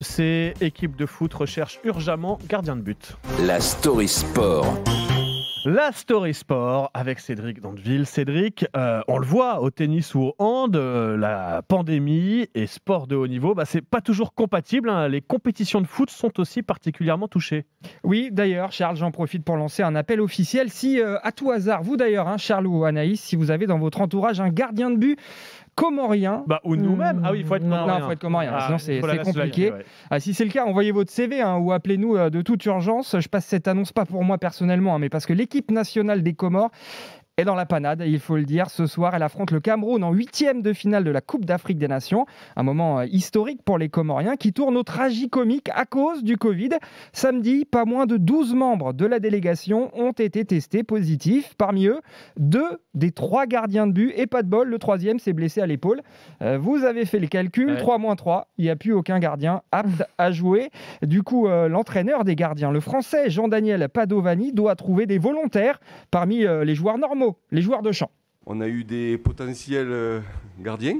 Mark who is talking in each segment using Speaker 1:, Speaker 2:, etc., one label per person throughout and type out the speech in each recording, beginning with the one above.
Speaker 1: Ces équipes de foot recherchent urgemment gardien de but.
Speaker 2: La Story Sport.
Speaker 1: La Story Sport avec Cédric Dandeville. Cédric, on le voit au tennis ou au hand, la pandémie et sport de haut niveau, c'est pas toujours compatible. Les compétitions de foot sont aussi particulièrement touchées.
Speaker 3: Oui, d'ailleurs, Charles, j'en profite pour lancer un appel officiel. Si, à tout hasard, vous d'ailleurs, Charles ou Anaïs, si vous avez dans votre entourage un gardien de but comorien.
Speaker 1: Ou nous-mêmes. Ah oui, il faut être comorien.
Speaker 3: Non, il faut être comorien, sinon c'est
Speaker 1: la
Speaker 3: compliqué.
Speaker 1: Ouais.
Speaker 3: Si c'est le cas, envoyez votre CV ou appelez-nous de toute urgence. Je passe cette annonce pas pour moi personnellement, mais parce que l'équipe nationale des Comores est dans la panade, il faut le dire. Ce soir, elle affronte le Cameroun en 8e de finale de la Coupe d'Afrique des Nations. Un moment historique pour les Comoriens qui tournent au tragicomique à cause du Covid. Samedi, pas moins de 12 membres de la délégation ont été testés positifs. Parmi eux, 2 des 3 gardiens de but et pas de bol. Le 3e s'est blessé à l'épaule. Vous avez fait les calculs, 3-3, il n'y a plus aucun gardien apte à jouer. Du coup, l'entraîneur des gardiens, le français Jean-Daniel Padovani, doit trouver des volontaires parmi les joueurs normaux, les joueurs de champ.
Speaker 4: On a eu des potentiels gardiens.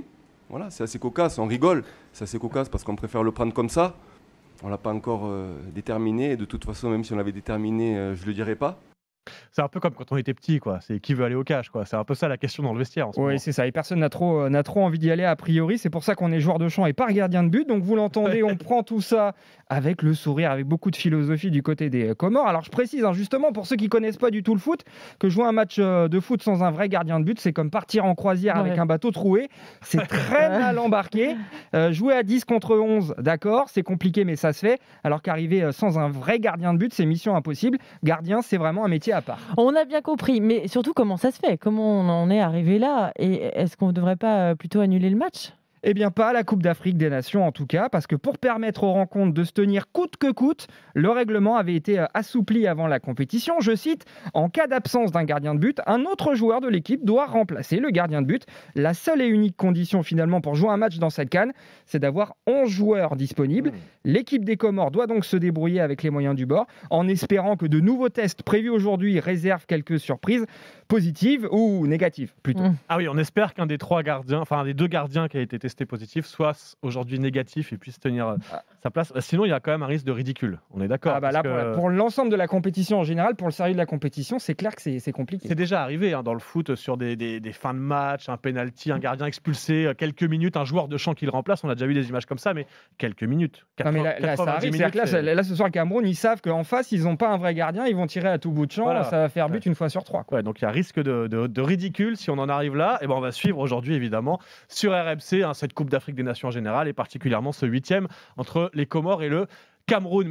Speaker 4: Voilà, c'est assez cocasse, on rigole. C'est assez cocasse parce qu'on préfère le prendre comme ça. On ne l'a pas encore déterminé. Et de toute façon, même si on l'avait déterminé, je ne le dirais pas.
Speaker 1: C'est un peu comme quand on était petit, quoi. C'est qui veut aller au cash, quoi. C'est un peu ça la question dans le vestiaire en ce moment.
Speaker 3: Oui, c'est ça. Et personne n'a trop envie d'y aller a priori. C'est pour ça qu'on est joueur de champ et pas gardien de but. Donc vous l'entendez, on prend tout ça avec le sourire, avec beaucoup de philosophie du côté des Comores. Alors je précise justement pour ceux qui connaissent pas du tout le foot, que jouer un match de foot sans un vrai gardien de but, c'est comme partir en croisière avec un bateau troué. C'est très mal embarqué. Jouer à 10 contre 11, d'accord, c'est compliqué mais ça se fait. Alors qu'arriver sans un vrai gardien de but, c'est mission impossible. Gardien, c'est vraiment un métier à part.
Speaker 5: On a bien compris, mais surtout comment ça se fait? Comment on en est arrivé là? Et est-ce qu'on ne devrait pas plutôt annuler le match?
Speaker 3: Eh bien, pas à la Coupe d'Afrique des Nations en tout cas, parce que pour permettre aux rencontres de se tenir coûte que coûte, le règlement avait été assoupli avant la compétition. Je cite, en cas d'absence d'un gardien de but, un autre joueur de l'équipe doit remplacer le gardien de but. La seule et unique condition finalement pour jouer un match dans cette CAN, c'est d'avoir 11 joueurs disponibles. L'équipe des Comores doit donc se débrouiller avec les moyens du bord, en espérant que de nouveaux tests prévus aujourd'hui réservent quelques surprises positives ou négatives plutôt.
Speaker 1: Ah oui, on espère qu'un des 3 gardiens, enfin des 2 gardiens qui a été testé positif, soit aujourd'hui négatif et puisse tenir sa place. Sinon, il y a quand même un risque de ridicule. On est d'accord.
Speaker 3: Pour l'ensemble de la compétition en général, pour le sérieux de la compétition, c'est clair que c'est compliqué.
Speaker 1: C'est déjà arrivé dans le foot sur des fins de match, un penalty, un gardien expulsé, quelques minutes, un joueur de champ qui le remplace. On a déjà vu des images comme ça, mais quelques minutes.
Speaker 3: Là, ça arrive. Là, ce soir, le Cameroun, ils savent qu'en face, ils n'ont pas un vrai gardien, ils vont tirer à tout bout de champ. Voilà. Ça va faire but une fois sur 3.
Speaker 1: Ouais, donc il y a risque de ridicule si on en arrive là. Et on va suivre aujourd'hui, évidemment, sur RMC, cette Coupe d'Afrique des Nations en général, et particulièrement ce 8e entre les Comores et le Cameroun.